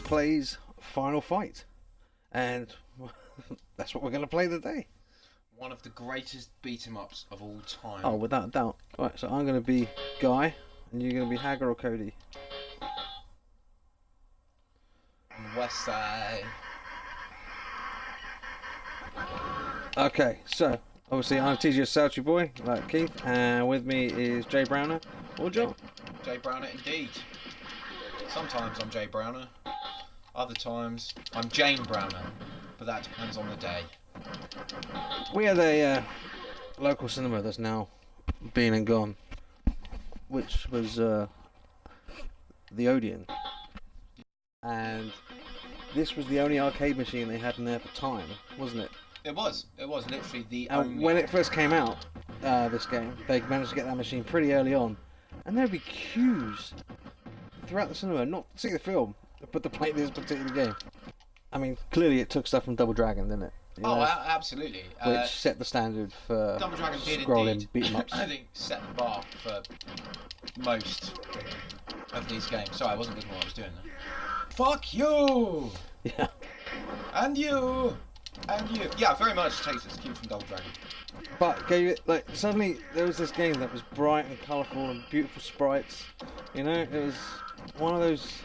plays Final Fight, and that's what we're going to play today. One of the greatest beat 'em ups of all time. Oh, without a doubt. Right, so I'm going to be Guy, and you're going to be Hagar or Cody. On the west side. Okay, so obviously I'm TGS Salty Boy, like Keith, and with me is Jay Browner or John. Jay Browner, indeed. Sometimes I'm Jay Browner. Other times I'm Jane Browner, but that depends on the day. We had a local cinema that's now been and gone, which was the Odeon, and this was the only arcade machine they had in there for time, wasn't it? It was literally the And only... when it first came out, this game, they managed to get that machine pretty early on, and there'd be queues throughout the cinema, not to see the film, but to play this particular game. I mean, clearly it took stuff from Double Dragon, didn't it? You know, absolutely. which set the standard for Double Dragon did scrolling indeed. beat 'em ups. I think set the bar for most of these games. Sorry, I wasn't looking what I was doing there. Fuck you! Yeah. And you! And you! Yeah, very much takes its cue from Double Dragon. But gave it, like, suddenly there was this game that was bright and colourful and beautiful sprites. You know, it was one of those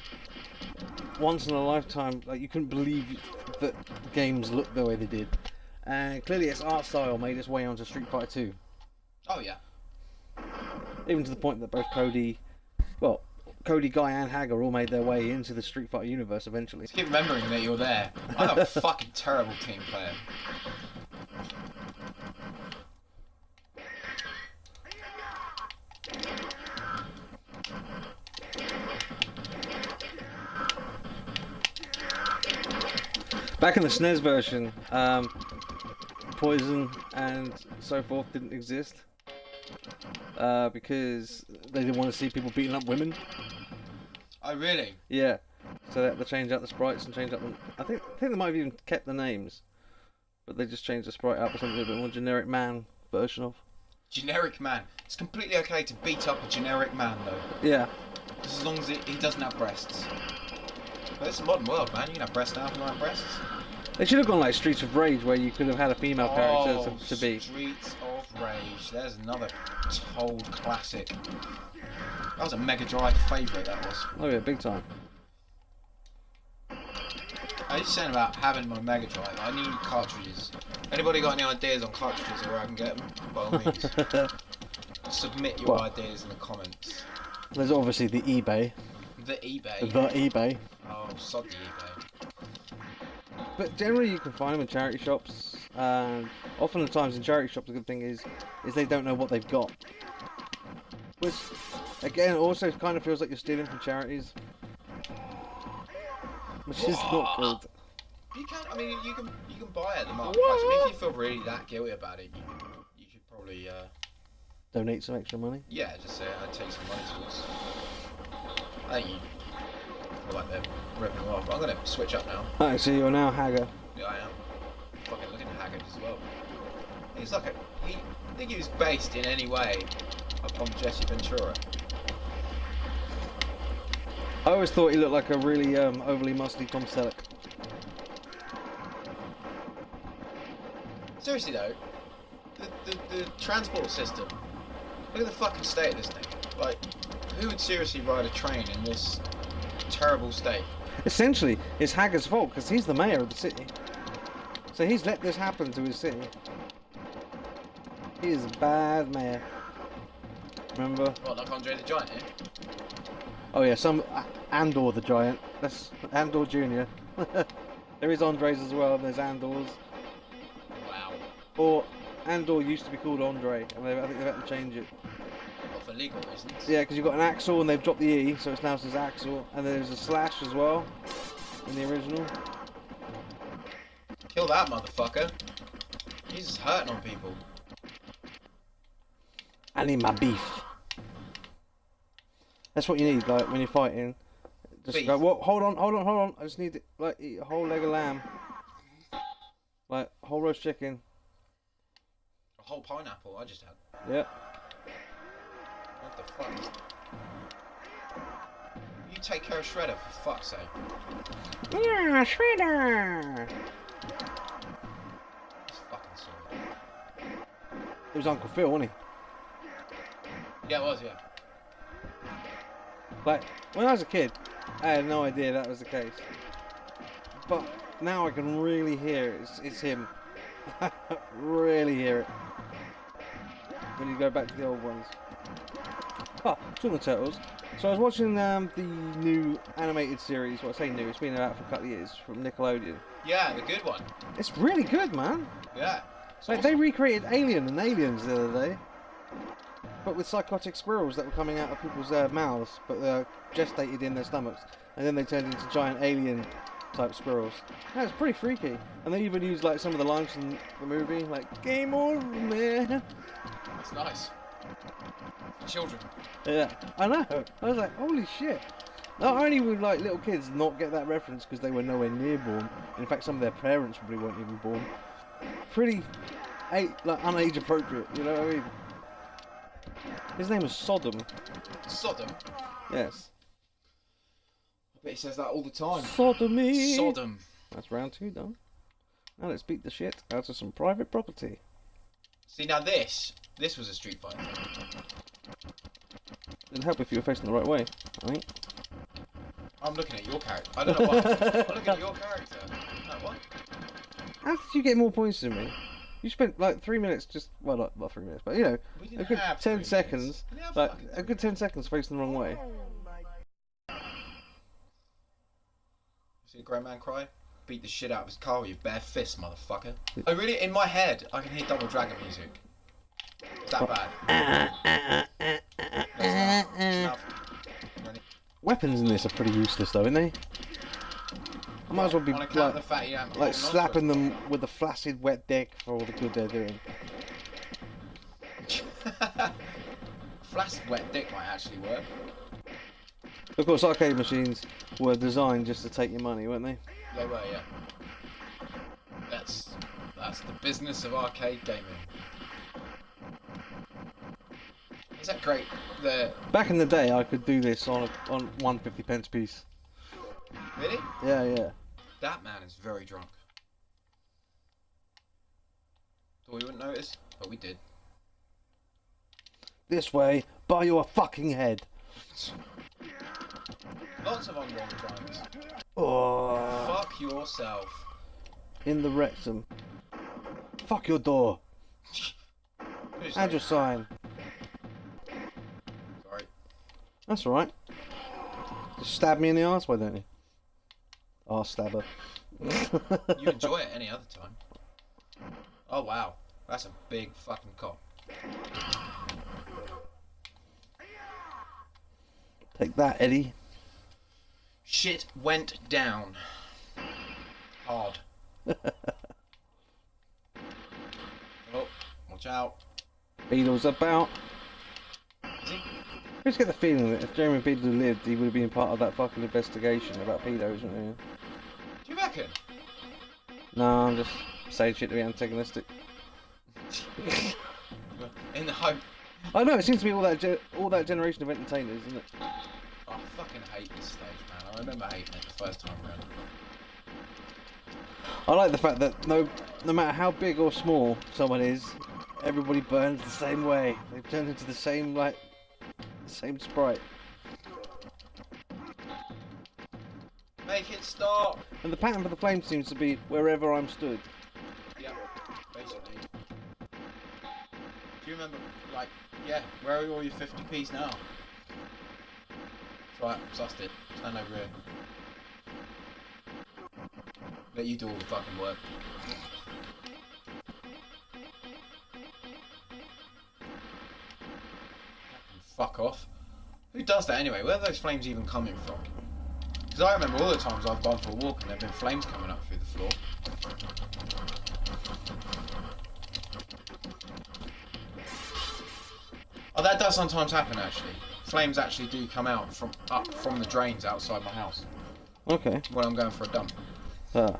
once in a lifetime, like, you couldn't believe that games looked the way they did. And clearly its art style made its way onto Street Fighter 2. Oh yeah. Even to the point that both Cody, Guy and Hagar all made their way into the Street Fighter universe eventually. Just keep remembering that you're there. I'm a fucking terrible team player. Back in the SNES version, Poison and so forth didn't exist because they didn't want to see people beating up women. Oh really? Yeah, so they had to change out the sprites and change up them. I think they might have even kept the names, but they just changed the sprite out for something a bit more generic man version of. Generic man. It's completely okay to beat up a generic man though. Yeah. Just as long as he doesn't have breasts. But it's a modern world, man. You can have breasts now if you don't have breasts. They should have gone like Streets of Rage, where you could have had a female character to be. Streets of Rage. There's another old classic. That was a Mega Drive favourite, that was. Oh yeah, big time. I was just saying about having my Mega Drive. I need cartridges. Anybody got any ideas on cartridges or where I can get them? By all means. Submit your ideas in the comments. There's obviously the eBay. The eBay. The eBay. Oh, sod the eBay. But generally you can find them in charity shops, and often the times in charity shops the good thing is they don't know what they've got. Which, again, also kind of feels like you're stealing from charities. Which is not good. You can, I mean, you can buy it at the market price. I mean, if you feel really that guilty about it, you should probably donate some extra money. Yeah, just say I'd take some money towards. I think you feel like they're ripping them off. But I'm gonna switch up now. Alright, so you're now Hagar. Yeah, I am. Fucking looking at Haggard as well. He's like I think he was based in any way upon Jesse Ventura. I always thought he looked like a really overly muscly Tom Selleck. Seriously though, the transport system. Look at the fucking state of this thing. Like, who would seriously ride a train in this terrible state? Essentially, it's Hagar's fault because he's the mayor of the city. So he's let this happen to his city. He is a bad mayor. Remember? What, like Andre the Giant here? Oh yeah, Andor the Giant. That's Andor Jr. There is Andres as well, and there's Andors. Wow. Or Andor used to be called Andre, and I think they've had to change it. What, for legal reasons? Yeah, because you've got an Axel and they've dropped the E, so it now says Axel. And there's a slash as well, in the original. Kill that motherfucker. He's just hurting on people. I need my beef. That's what you need, like, when you're fighting. Just Beef. go, what? Hold on. I just need, like, eat a whole leg of lamb. Like, whole roast chicken. A whole pineapple I just had. Yeah. What the fuck? You take care of Shredder, for fuck's sake. Yeah, Shredder! This fucking song. It was Uncle Phil, wasn't he? Yeah, it was, yeah. Like, when I was a kid, I had no idea that was the case. But now I can really hear it. It's him. Really hear it. When you go back to the old ones. Oh, talking of Turtles. So I was watching the new animated series. Well, I say new, it's been out for a couple of years, from Nickelodeon. Yeah, the good one. It's really good, man. Yeah. Like, they recreated Alien and Aliens the other day. But with psychotic squirrels that were coming out of people's mouths, but gestated in their stomachs. And then they turned into giant alien type squirrels. Yeah, it's pretty freaky. And they even used like some of the lines from the movie, like, game over, man. That's nice. For children. Yeah, I know. I was like, holy shit. Not only would like little kids not get that reference because they were nowhere near born. In fact, some of their parents probably weren't even born. Pretty, like, unage appropriate. You know what I mean? His name was Sodom. Sodom? Yes. I bet he says that all the time. Sodomy. Sodom. That's round 2 done. Now let's beat the shit out of some private property. See, now this was a Street Fighter. It'd help if you were facing the right way, I think. I'm looking at your character. I don't know why. I'm looking at your character. No, what? How did you get more points than me? You spent like 3 minutes just, well, not 3 minutes, but you know, a good 10 seconds, like a good 10 seconds facing the wrong way. See a grown man cry? Beat the shit out of his car with your bare fists, motherfucker. I really, in my head, I can hear Double Dragon music. Is that bad? That's enough. Weapons in this are pretty useless though, aren't they? I might as well be like slapping them with a flaccid wet dick for all the good they're doing. Flaccid wet dick might actually work. Of course, arcade machines were designed just to take your money, weren't they? They were, yeah. That's the business of arcade gaming. Is that great? Back in the day, I could do this on 150 pence piece. Really? Yeah, yeah. That man is very drunk. Thought we wouldn't notice, but we did. This way, by your fucking head. Lots of unwrong crimes. Oh. Fuck yourself. In the rectum. Fuck your door. And your sign. Sorry. That's alright. Just stab me in the arse, why don't you? Arse stabber. You enjoy it any other time. Oh wow. That's a big fucking cock. Take that, Eddie. Shit went down. Hard. Oh, watch out. Beadle's about. Is he? I just get the feeling that if Jeremy Beadle lived, he would have been part of that fucking investigation about pedos, wouldn't he? Do you reckon? No, I'm just saying shit to be antagonistic. In the hope. I know, it seems to be all that generation of entertainers, isn't it? I fucking hate this stage, man. I remember hating it the first time around. I like the fact that no matter how big or small someone is, everybody burns the same way. They've turned into the same same sprite. Make it stop! And the pattern for the flame seems to be wherever I'm stood. Yeah, basically. Do you remember, like, yeah, where are all your 50p's now? Right, sussed it. Stand over here. Let you do all the fucking work. Fuck off. Who does that anyway? Where are those flames even coming from? Because I remember all the times I've gone for a walk and there have been flames coming up through the floor. Oh, that does sometimes happen actually. Flames actually do come out from the drains outside my house. Okay. When I'm going for a dump. Ah.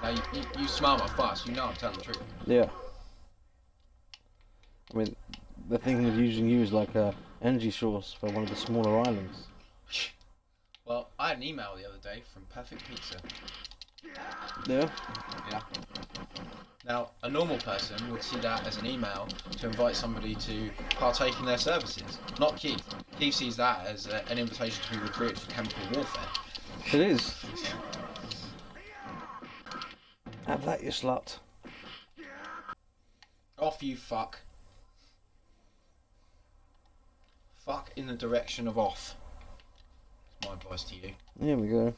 Now you smell my fuss, you know I'm telling the truth. Yeah. I mean, the thing of using you as like a energy source for one of the smaller islands. Well, I had an email the other day from Perfect Pizza. Yeah. Yeah. Now, a normal person would see that as an email to invite somebody to partake in their services. Not Keith. Keith sees that as an invitation to be recruited for chemical warfare. It is. Have that, you slut. Off you fuck. Fuck in the direction of off. That's my advice to you. Here we go.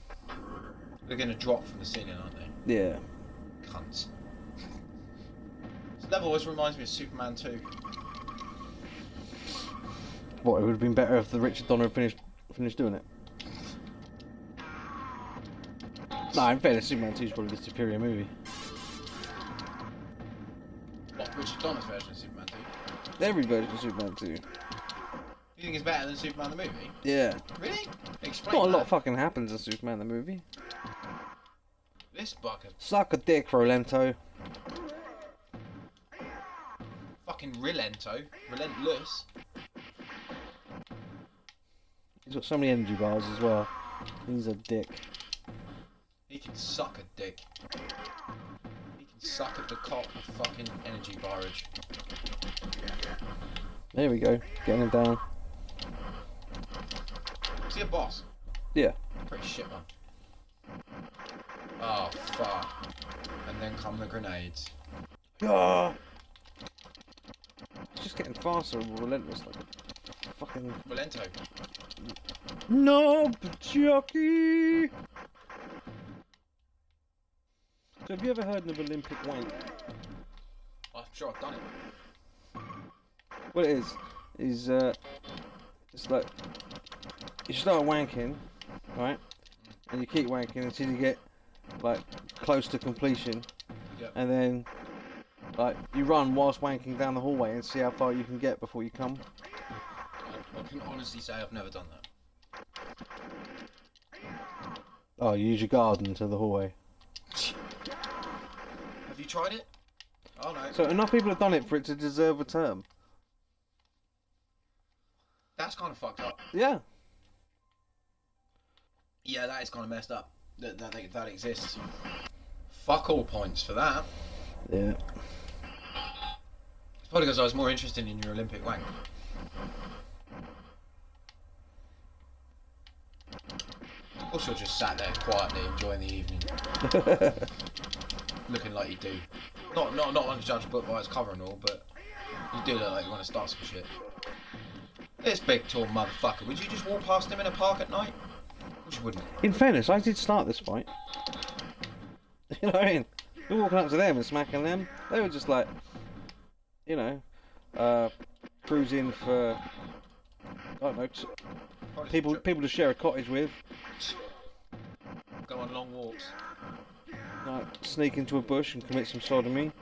They're going to drop from the ceiling, aren't they? Yeah. Cunts. This level always reminds me of Superman 2. What, it would have been better if the Richard Donner had finished doing it. No, in fairness, Superman 2 is probably the superior movie. What, Richard Donner's version of Superman 2? Every version of Superman 2. You think it's better than Superman the movie? Yeah. Really? Explain Not a that. lot fucking happens in Superman the movie. This bucket. Suck a dick, Rolento. Fucking Relentless. He's got so many energy bars as well. He's a dick. He can suck a dick. He can suck at the cock of fucking energy barrage. There we go. Getting him down. Is he a boss? Yeah. Pretty shit one. Oh fuck. And then come the grenades. Ah! It's just getting faster and more relentless, like a fucking. Valento. No, Chucky! So have you ever heard of Olympic wank? I'm sure I've done it. What it is it's like you start wanking, right? And you keep wanking until you get like close to completion, Yep. and then like you run whilst wanking down the hallway and see how far you can get before you come. I can honestly say I've never done that. Oh, you use your garden to the hallway. Have you tried it? Oh no. So enough people have done it for it to deserve a term. That's kind of fucked up. Yeah. Yeah, that is kind of messed up. That exists. Fuck all points for that. Yeah. It's probably because I was more interested in your Olympic wank. Also, just sat there quietly enjoying the evening, looking like you do. Not one to judge a book by its cover and all, but you do look like you want to start some shit. This big tall motherfucker. Would you just walk past him in a park at night? Of course you wouldn't. In fairness, I did start this fight. You know what I mean? We're walking up to them and smacking them. They were just like, you know, cruising for, I don't know, people to share a cottage with. Go on long walks. Like, sneak into a bush and commit some sodomy.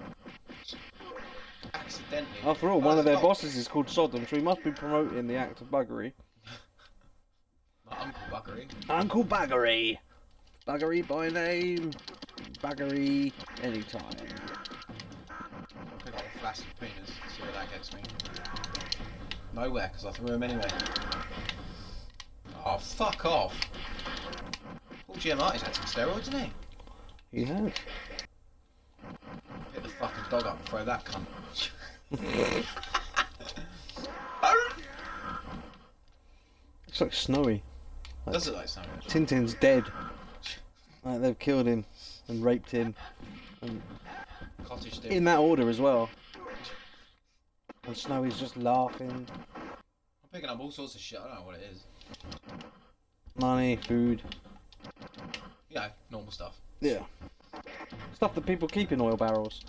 Accidentally. After all, one of their bosses is called Sodom, so he must be promoting the act of buggery. My Uncle Buckery. Uncle Buggery! Buggery by name, buggery anytime. I'll pick up a flaccid penis, see where that gets me. Nowhere, because I threw him anyway. Oh, fuck off. Paul Giamatti's had some steroids, isn't he? He has. Pick the fucking dog up and throw that cunt. Looks like Snowy. Does it like something? Tintin's dead. Like, they've killed him and raped him. And Cottage still. in that order as well. And Snowy's just laughing. I'm picking up all sorts of shit, I don't know what it is. Money, food. You know, normal stuff. Yeah. Stuff that people keep in oil barrels.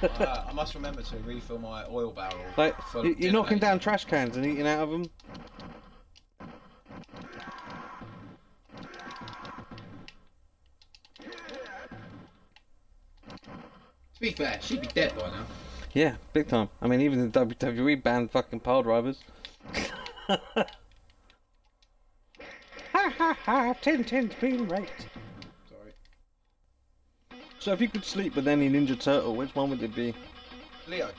I must remember to refill my oil barrel. Like, full you're of knocking dinner down trash cans and eating out of them. To be fair, she'd be dead by now. Yeah, big time. I mean, even the WWE banned fucking pile drivers. Ha ha ha, Tintin's been raped. Sorry. So if you could sleep with any Ninja Turtle, which one would it be? Leo.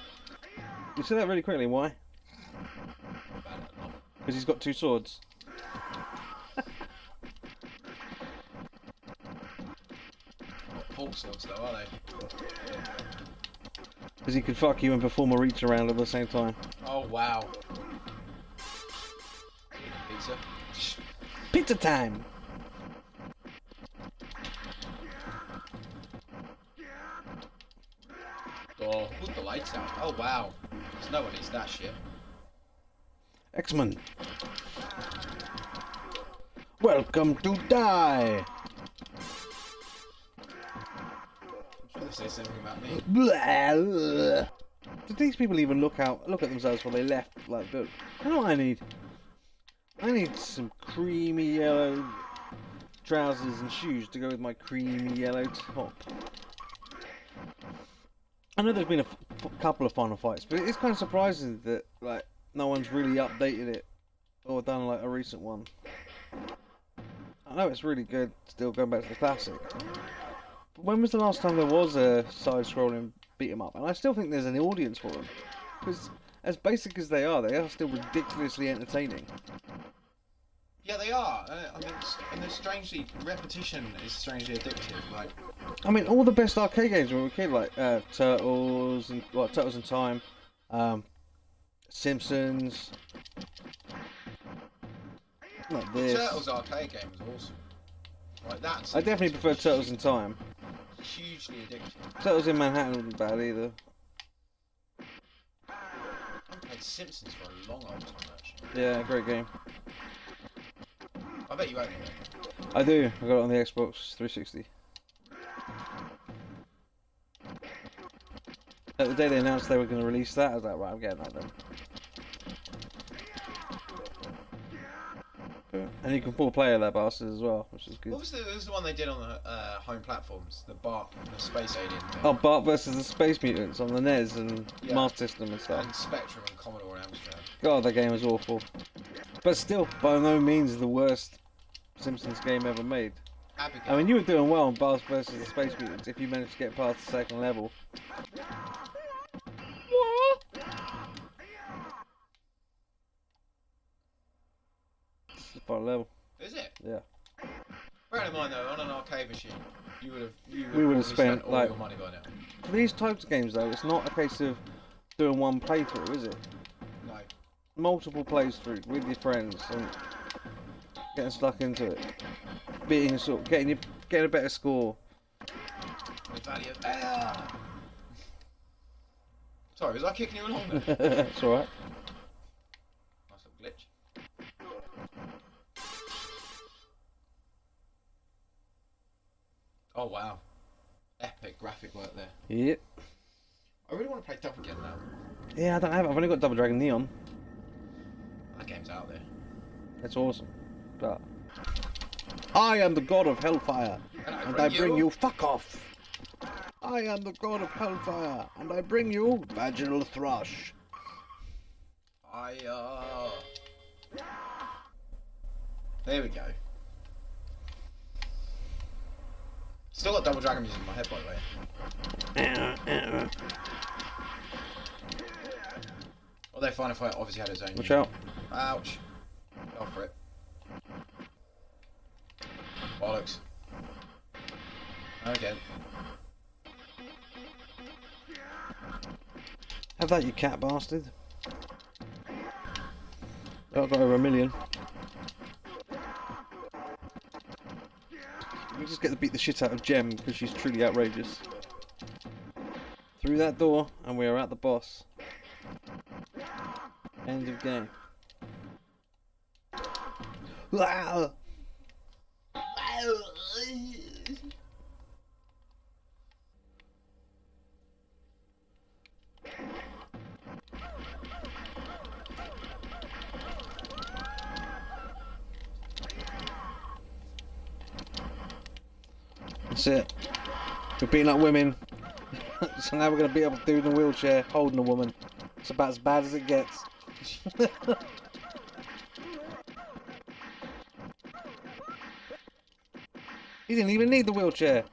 You said that really quickly, why? Bad at enough. Because he's got two swords. Not pork swords though, are they? Because he could fuck you and perform a reach around at the same time. Oh wow. Pizza. Pizza time! Oh, put the lights out. Oh wow. There's no one needs that shit. X-Men. Welcome to die! I'm sure they say something about me. Blah. Did these people even look at themselves when they left? Like, but you know what I need? I need some creamy yellow trousers and shoes to go with my creamy yellow top. I know there's been a couple of Final Fights, but it's kind of surprising that like no one's really updated it or done like a recent one. I know it's really good still going back to the classic. But when was the last time there was a side-scrolling beat 'em up? And I still think there's an audience for them. Because as basic as they are still ridiculously entertaining. Yeah, they are. I mean, and they're strangely, repetition is strangely addictive. Like, I mean, all the best arcade games when we were a kid, like Turtles and Turtles in Time, Simpsons. Like the this. Turtles arcade game was awesome. Like that. I definitely prefer Turtles in Time. Hugely addictive. Turtles in Manhattan wasn't bad either. I haven't played Simpsons for a long old time actually. Yeah, great game. I bet you own it. I do. I got it on the Xbox 360. At the day they announced they were going to release that, I was like, right, I'm getting that then. And you can full player that bastard as well, which is good. What was the one they did on the home platforms? The Bart, the Space Alien thing. Oh, Bart versus the Space Mutants on the NES and Yeah. Master System and stuff. And Spectrum and Commodore Amstrad. God, that game was awful. But still, by no means the worst Simpsons game ever made. Abigail. I mean, you were doing well on Bart versus the Space Mutants if you managed to get past the second level. What? It's the final level. Is it? Yeah. Bear in mind though, on an arcade machine, we would would have have spent all like your money by now. For these types of games though, it's not a case of doing one playthrough, is it? No. Multiple plays through with your friends and getting stuck into it, beating a sort, getting a better score. The value of Sorry, was I kicking you along there? That's alright. Nice little glitch. Oh wow, epic graphic work there. Yep. I really want to play Double again now. Yeah, I don't have it. I've only got Double Dragon Neon. That game's out there. It's awesome, but I am the god of Hellfire, and I bring you fuck off. I am the god of Hellfire, and I bring you Vaginal Thrush. There we go. Still got Double Dragon music in my head, by the way. Although Final Fight obviously had its own. Watch out. Ouch. Go for it. Bollocks. Okay. Have that, you cat bastard. Oh, I've got over 1 million. We just get to beat the shit out of Gem because she's truly outrageous. Through that door, and we are at the boss. End of game. Wow. That's it. We're beating up women. So now we're going to beat up a dude in a wheelchair holding a woman. It's about as bad as it gets. He didn't even need the wheelchair.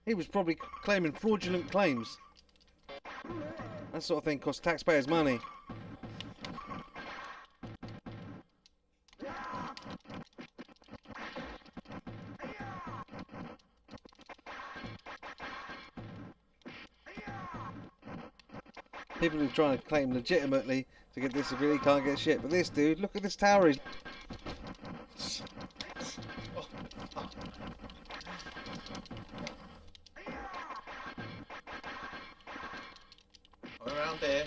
He was probably claiming fraudulent claims. That sort of thing costs taxpayers money. People who are trying to claim legitimately to get disability can't get shit. But this dude, look at this tower. He's... Around here.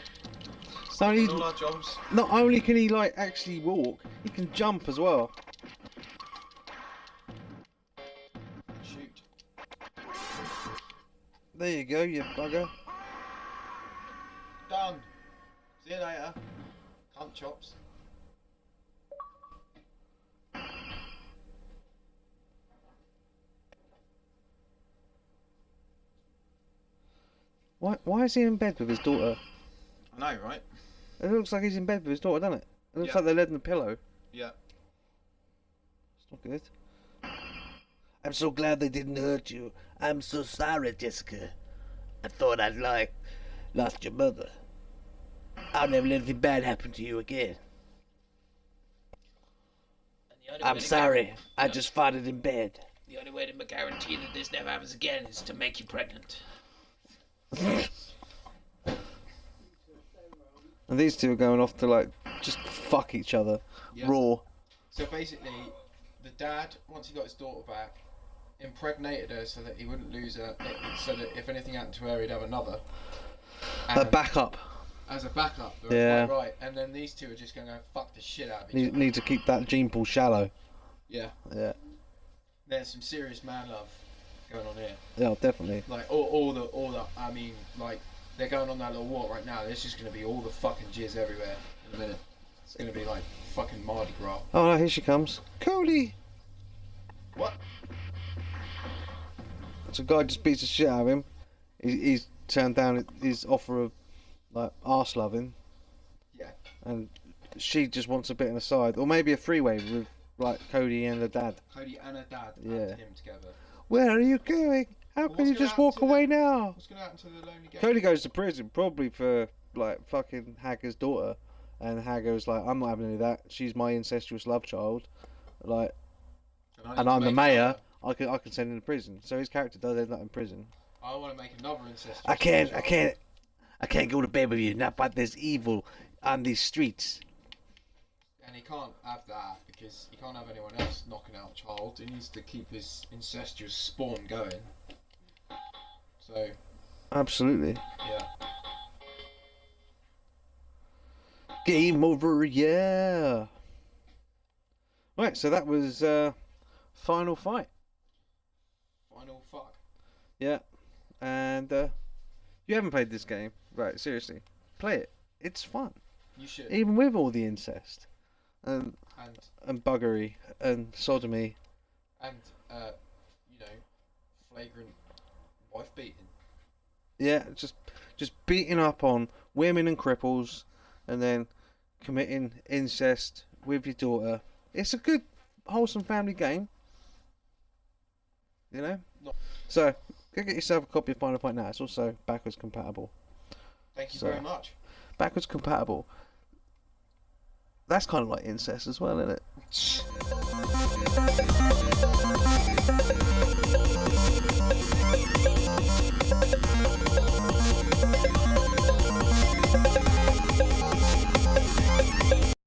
So he's, all our jobs. not only can he like actually walk, he can jump as well. Shoot. There you go, you bugger. Done. See you later. Cunt chops. Why is he in bed with his daughter? I know, right? It looks like he's in bed with his daughter, doesn't it? It looks Yeah. like they're laid on a pillow. Yeah. It's not good. I'm so glad they didn't hurt you. I'm so sorry, Jessica. I thought I'd lost your mother. I'll never let anything bad happen to you again. I'm sorry. I just farted in bed. The only way to guarantee that this never happens again is to make you pregnant. And these two are going off to like just fuck each other, Yeah. raw. So basically, the dad, once he got his daughter back, impregnated her so that he wouldn't lose her, so that if anything happened to her, he'd have another. A backup. As a backup. Yeah. Right. And then these two are just going to go fuck the shit out of each other. Need to keep that gene pool shallow. Yeah. Yeah. There's some serious man love going on here. Yeah, definitely. Like all the. I mean, like they're going on that little walk right now. There's just going to be all the fucking jizz everywhere in a minute. It's going to be like fucking Mardi Gras. Oh no, here she comes. Cody! What? So guy just beats the shit out of him. He's turned down his offer of like arse loving. Yeah. And she just wants a bit on the side. Or maybe a freeway with like Cody and the dad. Cody and her dad Yeah. and him together. Where are you going? How Well, can what's you gonna just happen walk to the- away now? What's going to happen to the lonely gay? Cody goes to prison probably for like fucking Hager's daughter, and Hager's like, I'm not having any of that. She's my incestuous love child, like, I need and to I'm the make mayor. another- I can send him to prison. So his character does end up in prison. I want to make another incestuous. I can't child. go to bed with you. Not but there's evil on these streets. And he can't have that because he can't have anyone else knocking out a child. He needs to keep his incestuous spawn going. So, Absolutely. yeah. Game over, yeah. Right, so that was Final Fight. Final fuck. Yeah, and you haven't played this game, right? Seriously, play it. It's fun, You should. even with all the incest And, and buggery and sodomy. you know, flagrant wife beating. Yeah, just beating up on women and cripples, and then committing incest with your daughter. It's a good, wholesome family game. You know? No. So, go get yourself a copy of Final Fight now. It's also backwards compatible. Thank you So- very much. Backwards compatible. That's kind of like incest as well, isn't it?